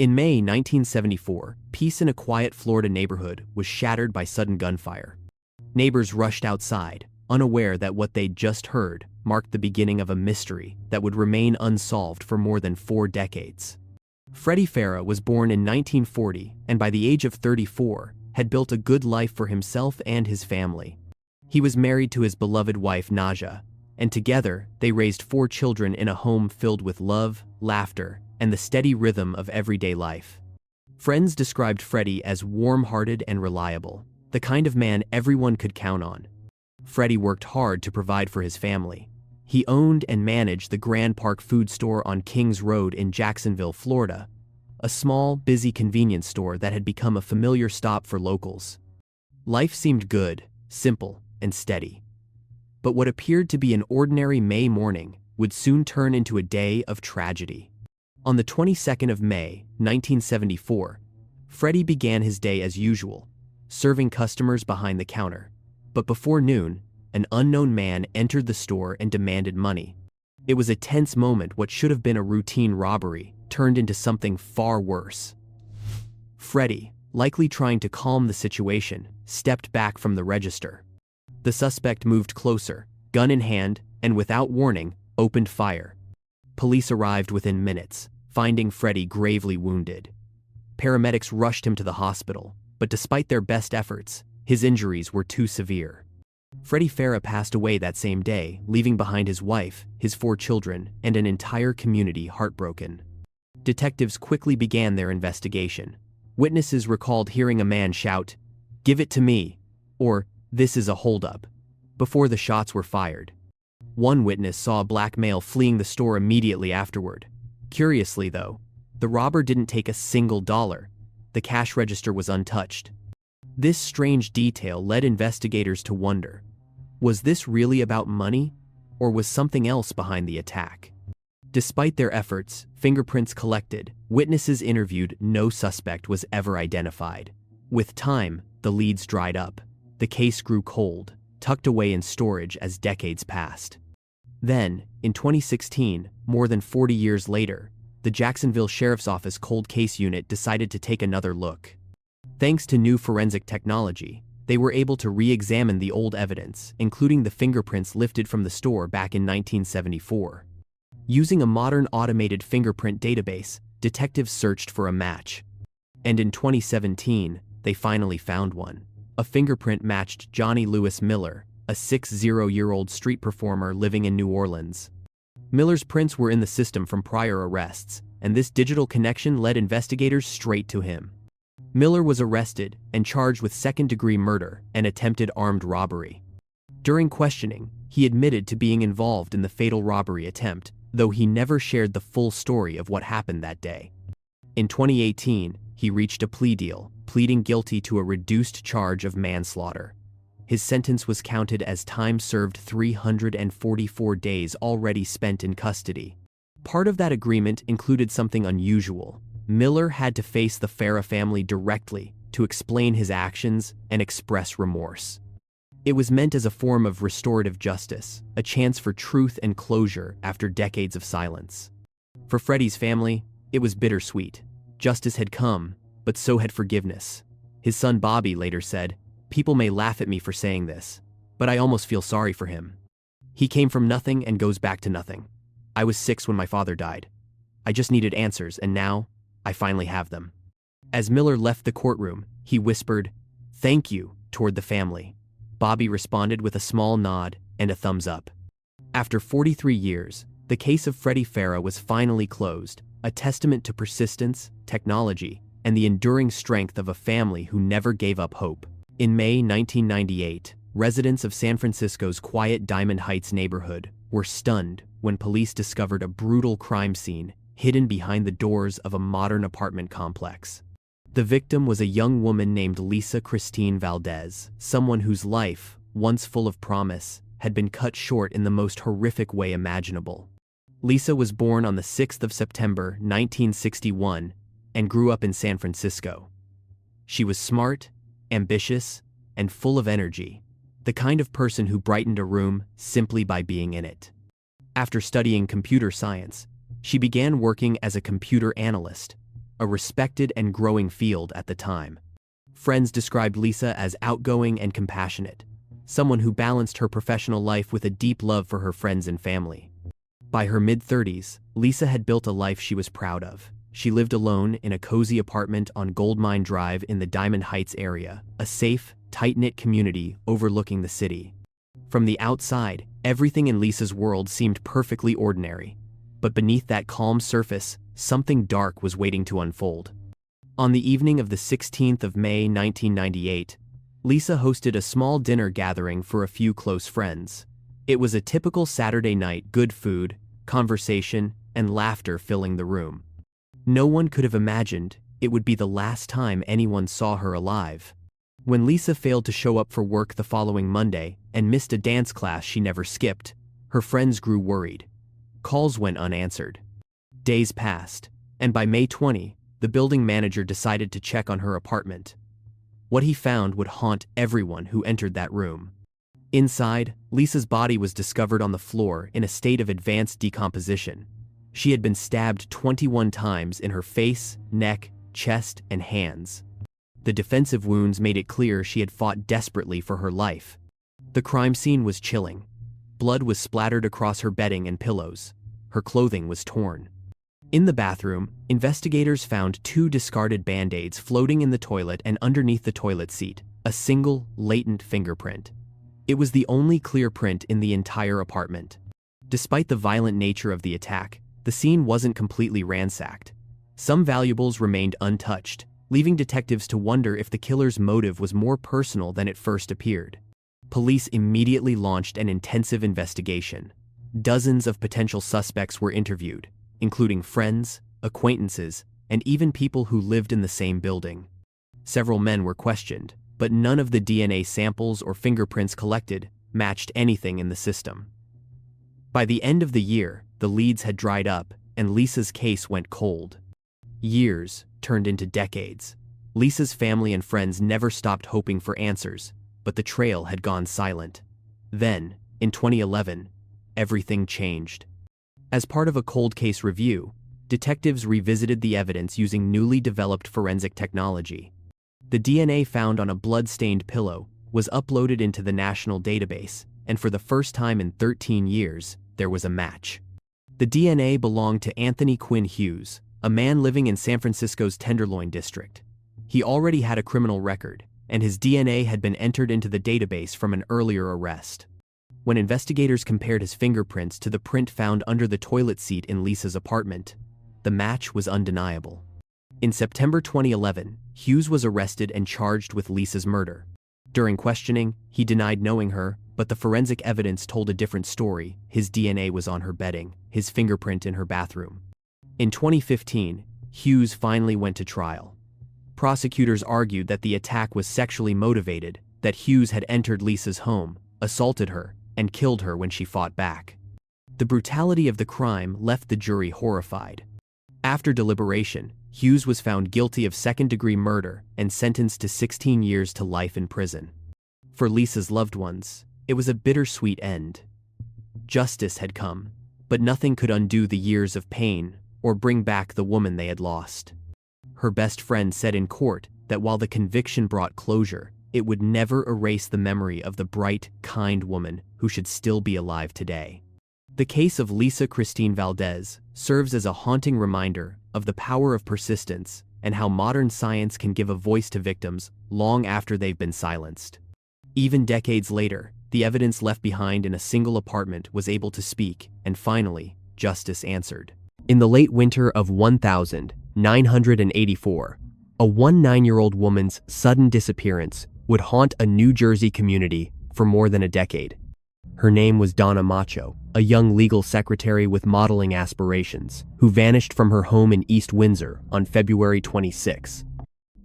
In May 1974, peace in a quiet Florida neighborhood was shattered by sudden gunfire. Neighbors rushed outside, unaware that what they'd just heard marked the beginning of a mystery that would remain unsolved for more than 4 decades. Freddie Farah was born in 1940 and by the age of 34 had built a good life for himself and his family. He was married to his beloved wife Naja, and together they raised 4 children in a home filled with love, laughter, and the steady rhythm of everyday life. Friends described Freddie as warm-hearted and reliable, the kind of man everyone could count on. Freddie worked hard to provide for his family. He owned and managed the Grand Park food store on Kings Road in Jacksonville, Florida, a small, busy convenience store that had become a familiar stop for locals. Life seemed good, simple, and steady. But what appeared to be an ordinary May morning would soon turn into a day of tragedy. On the 22nd of May, 1974, Freddie began his day as usual, serving customers behind the counter. But before noon, an unknown man entered the store and demanded money. It was a tense moment. What should have been a routine robbery turned into something far worse. Freddie, likely trying to calm the situation, stepped back from the register. The suspect moved closer, gun in hand, and without warning, opened fire. Police arrived within minutes, finding Freddie gravely wounded. Paramedics rushed him to the hospital, but despite their best efforts, his injuries were too severe. Freddie Farah passed away that same day, leaving behind his wife, his 4 children, and an entire community heartbroken. Detectives quickly began their investigation. Witnesses recalled hearing a man shout, "Give it to me," or "This is a holdup," before the shots were fired. One witness saw a black male fleeing the store immediately afterward. Curiously, though, the robber didn't take a single dollar. The cash register was untouched. This strange detail led investigators to wonder, was this really about money, or was something else behind the attack? Despite their efforts, fingerprints collected, witnesses interviewed, no suspect was ever identified. With time, the leads dried up. The case grew cold, tucked away in storage as decades passed. Then, in 2016, more than 40 years later, the Jacksonville Sheriff's Office Cold Case Unit decided to take another look. Thanks to new forensic technology, they were able to re-examine the old evidence, including the fingerprints lifted from the store back in 1974. Using a modern automated fingerprint database, detectives searched for a match. And in 2017, they finally found one. A fingerprint matched Johnny Lewis Miller, a 60-year-old street performer living in New Orleans. Miller's prints were in the system from prior arrests, and this digital connection led investigators straight to him. Miller was arrested and charged with second-degree murder and attempted armed robbery. During questioning, he admitted to being involved in the fatal robbery attempt, though he never shared the full story of what happened that day. In 2018, he reached a plea deal, pleading guilty to a reduced charge of manslaughter. His sentence was counted as time served 344 days already spent in custody. Part of that agreement included something unusual. Miller had to face the Farah family directly to explain his actions and express remorse. It was meant as a form of restorative justice, a chance for truth and closure after decades of silence. For Freddie's family, it was bittersweet. Justice had come, but so had forgiveness. His son Bobby later said, "People may laugh at me for saying this, but I almost feel sorry for him. He came from nothing and goes back to nothing. I was 6 when my father died. I just needed answers, and now, I finally have them." As Miller left the courtroom, he whispered, "Thank you," toward the family. Bobby responded with a small nod and a thumbs up. After 43 years, the case of Freddie Farah was finally closed, a testament to persistence, technology, and the enduring strength of a family who never gave up hope. In May 1998, residents of San Francisco's quiet Diamond Heights neighborhood were stunned when police discovered a brutal crime scene hidden behind the doors of a modern apartment complex. The victim was a young woman named Lisa Valdez, someone whose life, once full of promise, had been cut short in the most horrific way imaginable. Lisa was born on the 6th of September, 1961, and grew up in San Francisco. She was smart, ambitious, and full of energy, the kind of person who brightened a room simply by being in it. After studying computer science, she began working as a computer analyst, a respected and growing field at the time. Friends described Lisa as outgoing and compassionate, someone who balanced her professional life with a deep love for her friends and family. By her mid-30s, Lisa had built a life she was proud of. She lived alone in a cozy apartment on Goldmine Drive in the Diamond Heights area, a safe, tight-knit community overlooking the city. From the outside, everything in Lisa's world seemed perfectly ordinary. But beneath that calm surface, something dark was waiting to unfold. On the evening of the 16th of May 1998, Lisa hosted a small dinner gathering for a few close friends. It was a typical Saturday night, good food, conversation, and laughter filling the room. No one could have imagined it would be the last time anyone saw her alive. When Lisa failed to show up for work the following Monday and missed a dance class she never skipped, her friends grew worried. Calls went unanswered. Days passed, and by May 20, the building manager decided to check on her apartment. What he found would haunt everyone who entered that room. Inside, Lisa's body was discovered on the floor in a state of advanced decomposition. She had been stabbed 21 times in her face, neck, chest, and hands. The defensive wounds made it clear she had fought desperately for her life. The crime scene was chilling. Blood was splattered across her bedding and pillows. Her clothing was torn. In the bathroom, investigators found 2 discarded Band-Aids floating in the toilet and underneath the toilet seat, a single, latent fingerprint. It was the only clear print in the entire apartment. Despite the violent nature of the attack, the scene wasn't completely ransacked. Some valuables remained untouched, leaving detectives to wonder if the killer's motive was more personal than it first appeared. Police immediately launched an intensive investigation. Dozens of potential suspects were interviewed, including friends, acquaintances, and even people who lived in the same building. Several men were questioned, but none of the DNA samples or fingerprints collected matched anything in the system. By the end of the year, the leads had dried up, and Lisa's case went cold. Years turned into decades. Lisa's family and friends never stopped hoping for answers, but the trail had gone silent. Then, in 2011, everything changed. As part of a cold case review, detectives revisited the evidence using newly developed forensic technology. The DNA found on a blood-stained pillow was uploaded into the national database, and for the first time in 13 years, there was a match. The DNA belonged to Anthony Quinn Hughes, a man living in San Francisco's Tenderloin district. He already had a criminal record, and his DNA had been entered into the database from an earlier arrest. When investigators compared his fingerprints to the print found under the toilet seat in Lisa's apartment, the match was undeniable. In September 2011, Hughes was arrested and charged with Lisa's murder. During questioning, he denied knowing her, but the forensic evidence told a different story. His DNA was on her bedding, his fingerprint in her bathroom. In 2015, Hughes finally went to trial. Prosecutors argued that the attack was sexually motivated, that Hughes had entered Lisa's home, assaulted her, and killed her when she fought back. The brutality of the crime left the jury horrified. After deliberation, Hughes was found guilty of second-degree murder and sentenced to 16 years to life in prison. For Lisa's loved ones, it was a bittersweet end. Justice had come, but nothing could undo the years of pain or bring back the woman they had lost. Her best friend said in court that while the conviction brought closure, it would never erase the memory of the bright, kind woman who should still be alive today. The case of Lisa Christine Valdez serves as a haunting reminder of the power of persistence and how modern science can give a voice to victims long after they've been silenced. Even decades later, the evidence left behind in a single apartment was able to speak, and finally, justice answered. In the late winter of 1984, a 19-year-old woman's sudden disappearance would haunt a New Jersey community for more than a decade. Her name was Donna Macho, a young legal secretary with modeling aspirations, who vanished from her home in East Windsor on February 26.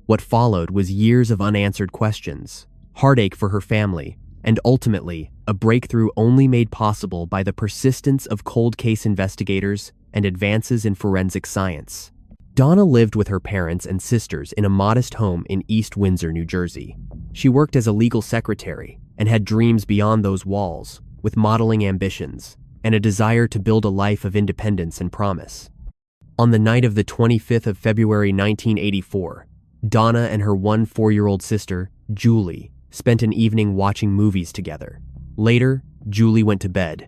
What followed was years of unanswered questions, heartache for her family, and ultimately, a breakthrough only made possible by the persistence of cold case investigators and advances in forensic science. Donna lived with her parents and sisters in a modest home in East Windsor, New Jersey. She worked as a legal secretary and had dreams beyond those walls, with modeling ambitions and a desire to build a life of independence and promise. On the night of the 25th of February 1984, Donna and her 4-year-old sister, Julie, spent an evening watching movies together. Later, Julie went to bed.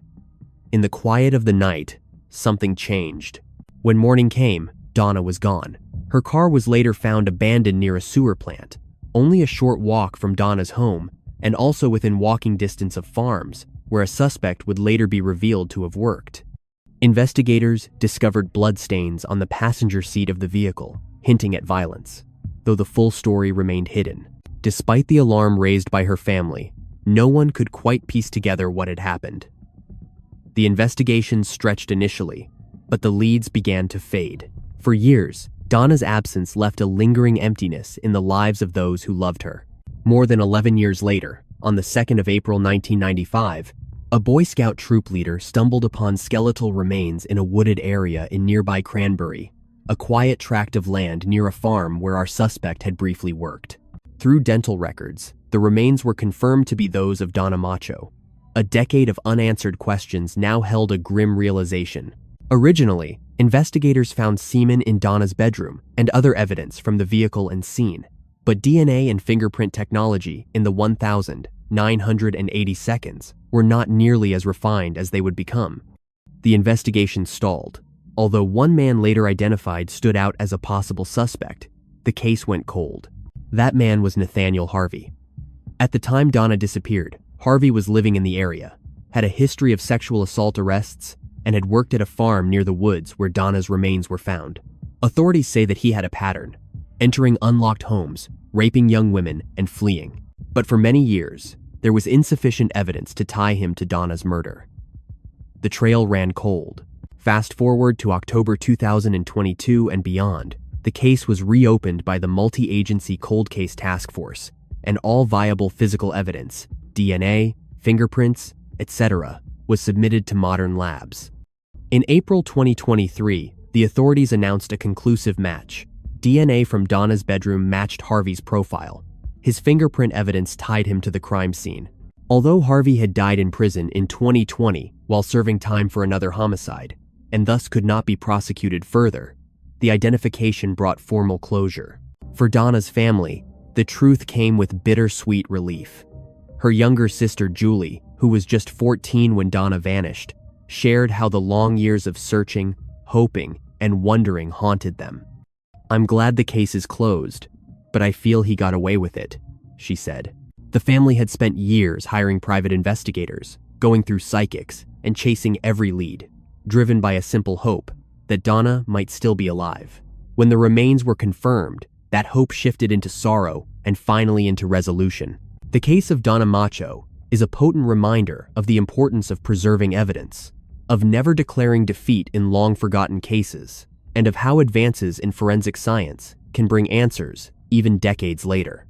In the quiet of the night, something changed. When morning came, Donna was gone. Her car was later found abandoned near a sewer plant, only a short walk from Donna's home, and also within walking distance of farms, where a suspect would later be revealed to have worked. Investigators discovered bloodstains on the passenger seat of the vehicle, hinting at violence, though the full story remained hidden. Despite the alarm raised by her family, no one could quite piece together what had happened. The investigation stretched initially, but the leads began to fade. For years, Donna's absence left a lingering emptiness in the lives of those who loved her. More than 11 years later, on the 2nd of April 1995, a Boy Scout troop leader stumbled upon skeletal remains in a wooded area in nearby Cranberry, a quiet tract of land near a farm where our suspect had briefly worked. Through dental records, the remains were confirmed to be those of Donna Macho. A decade of unanswered questions now held a grim realization. Originally, investigators found semen in Donna's bedroom and other evidence from the vehicle and scene, but DNA and fingerprint technology in the 1,980 seconds were not nearly as refined as they would become. The investigation stalled. Although one man later identified stood out as a possible suspect, the case went cold. That man was Nathaniel Harvey. At the time Donna disappeared, Harvey was living in the area, had a history of sexual assault arrests, and had worked at a farm near the woods where Donna's remains were found. Authorities say that he had a pattern, entering unlocked homes, raping young women, and fleeing. But for many years, there was insufficient evidence to tie him to Donna's murder. The trail ran cold. Fast forward to October 2022 and beyond, the case was reopened by the multi-agency cold case task force, and all viable physical evidence, DNA, fingerprints, etc., was submitted to modern labs. In April 2023, the authorities announced a conclusive match. DNA from Donna's bedroom matched Harvey's profile. His fingerprint evidence tied him to the crime scene. Although Harvey had died in prison in 2020 while serving time for another homicide, and thus could not be prosecuted further, the identification brought formal closure. For Donna's family, the truth came with bittersweet relief. Her younger sister Julie, who was just 14 when Donna vanished, shared how the long years of searching, hoping, and wondering haunted them. "I'm glad the case is closed, but I feel he got away with it," she said. The family had spent years hiring private investigators, going through psychics, and chasing every lead, driven by a simple hope that Donna might still be alive. When the remains were confirmed, that hope shifted into sorrow and finally into resolution. The case of Donna Macho is a potent reminder of the importance of preserving evidence, of never declaring defeat in long-forgotten cases, and of how advances in forensic science can bring answers even decades later.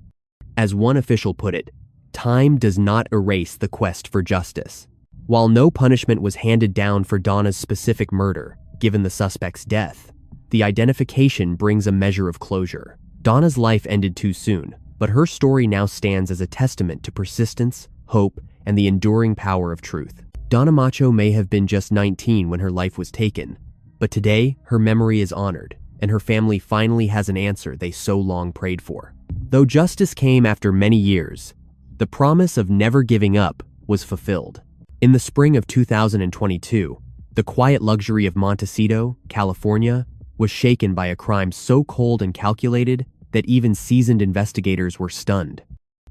As one official put it, time does not erase the quest for justice. While no punishment was handed down for Donna's specific murder, given the suspect's death, the identification brings a measure of closure. Donna's life ended too soon, but her story now stands as a testament to persistence, hope, and the enduring power of truth. Donna Macho may have been just 19 when her life was taken, but today her memory is honored, and her family finally has an answer they so long prayed for. Though justice came after many years, the promise of never giving up was fulfilled. In the spring of 2022, the quiet luxury of Montecito, California, was shaken by a crime so cold and calculated that even seasoned investigators were stunned.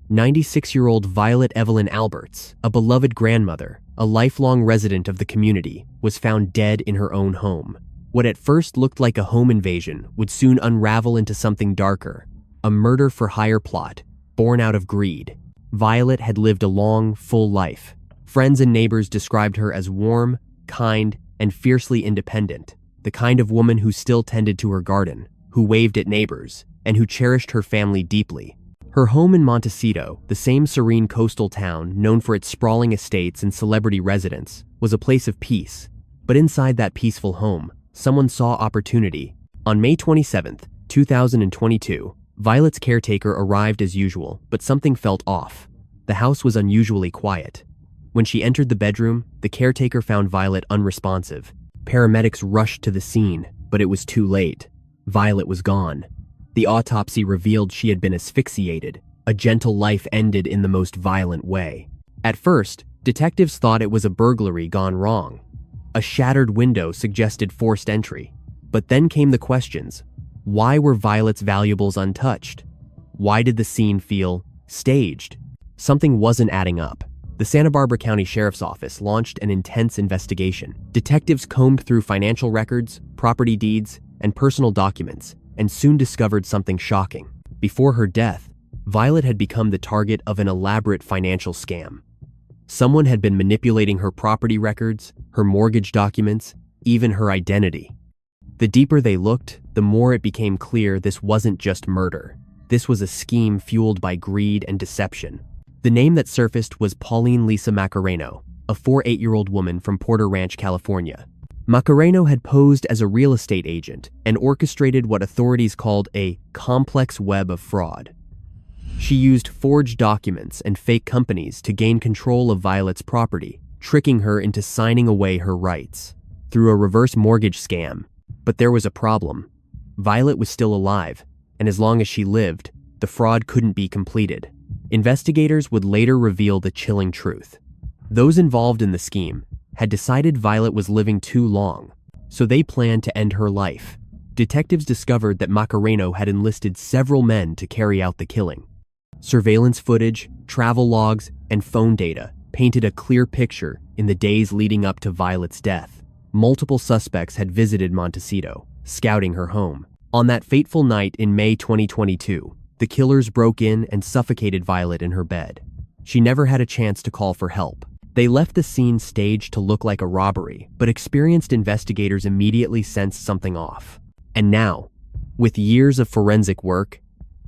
96-year-old Violet Evelyn Alberts, a beloved grandmother, a lifelong resident of the community, was found dead in her own home. What at first looked like a home invasion would soon unravel into something darker, a murder-for-hire plot born out of greed. Violet had lived a long, full life. Friends and neighbors described her as warm, kind, and fiercely independent, the kind of woman who still tended to her garden, who waved at neighbors, and who cherished her family deeply. Her home in Montecito, the same serene coastal town known for its sprawling estates and celebrity residence, was a place of peace. But inside that peaceful home, someone saw opportunity. On May 27, 2022, Violet's caretaker arrived as usual, but something felt off. The house was unusually quiet. When she entered the bedroom, the caretaker found Violet unresponsive. Paramedics rushed to the scene, But it was too late. Violet was gone. The autopsy revealed she had been asphyxiated. A gentle life ended in the most violent way. At first, detectives thought it was a burglary gone wrong. A shattered window suggested forced entry. But then came the questions. Why were Violet's valuables untouched? Why did the scene feel staged? Something wasn't adding up. The Santa Barbara County Sheriff's Office launched an intense investigation. Detectives combed through financial records, property deeds, and personal documents, and soon discovered something shocking. Before her death, Violet had become the target of an elaborate financial scam. Someone had been manipulating her property records, her mortgage documents, even her identity. The deeper they looked, the more it became clear this wasn't just murder. This was a scheme fueled by greed and deception. The name that surfaced was Pauline Lisa Macareno, a 48-year-old woman from Porter Ranch, California. Macareno had posed as a real estate agent and orchestrated what authorities called a complex web of fraud. She used forged documents and fake companies to gain control of Violet's property, tricking her into signing away her rights through a reverse mortgage scam. But there was a problem. Violet was still alive, and as long as she lived, the fraud couldn't be completed. Investigators would later reveal the chilling truth. Those involved in the scheme had decided Violet was living too long, so they planned to end her life. Detectives discovered that Macareno had enlisted several men to carry out the killing. Surveillance footage, travel logs, and phone data painted a clear picture in the days leading up to Violet's death. Multiple suspects had visited Montecito, scouting her home. On that fateful night in May 2022, the killers broke in and suffocated Violet in her bed. She never had a chance to call for help. They left the scene staged to look like a robbery, but experienced investigators immediately sensed something off. And now, with years of forensic work,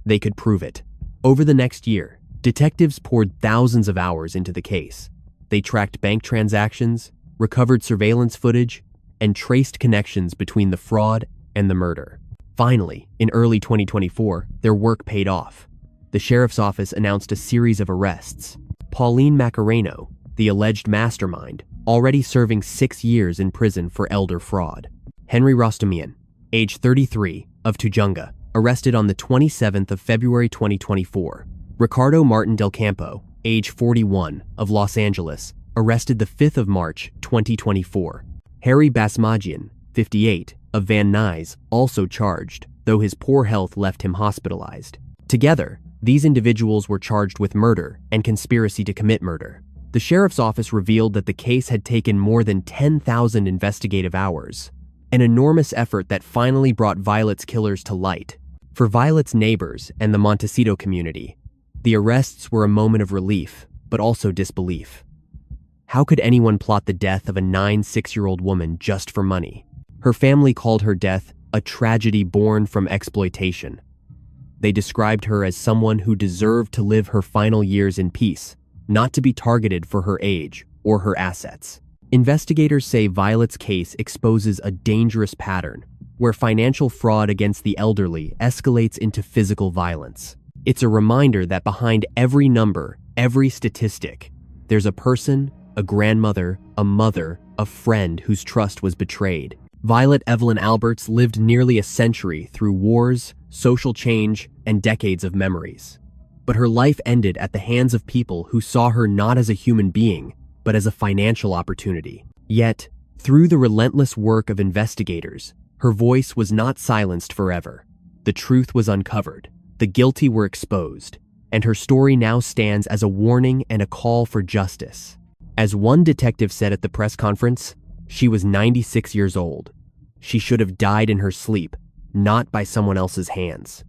they could prove it. Over the next year, detectives poured thousands of hours into the case. They tracked bank transactions, recovered surveillance footage, and traced connections between the fraud and the murder. Finally, in early 2024, their work paid off. The sheriff's office announced a series of arrests. Pauline Macareno, the alleged mastermind, already serving 6 years in prison for elder fraud. Henry Rostamian, age 33, of Tujunga, arrested on the 27th of February 2024. Ricardo Martin Del Campo, age 41, of Los Angeles, arrested the 5th of March 2024. Harry Basmagian, 58, of Van Nuys, also charged, though his poor health left him hospitalized. Together, these individuals were charged with murder and conspiracy to commit murder. The sheriff's office revealed that the case had taken more than 10,000 investigative hours, an enormous effort that finally brought Violet's killers to light. For Violet's neighbors and the Montecito community, the arrests were a moment of relief, but also disbelief. How could anyone plot the death of a 6-year-old woman just for money? Her family called her death a tragedy born from exploitation. They described her as someone who deserved to live her final years in peace, not to be targeted for her age or her assets. Investigators say Violet's case exposes a dangerous pattern where financial fraud against the elderly escalates into physical violence. It's a reminder that behind every number, every statistic, there's a person, a grandmother, a mother, a friend whose trust was betrayed. Violet Evelyn Alberts lived nearly a century through wars, social change, and decades of memories. But her life ended at the hands of people who saw her not as a human being, but as a financial opportunity. Yet, through the relentless work of investigators, her voice was not silenced forever. The truth was uncovered, the guilty were exposed, and her story now stands as a warning and a call for justice. As one detective said at the press conference, she was 96 years old. She should have died in her sleep, not by someone else's hands.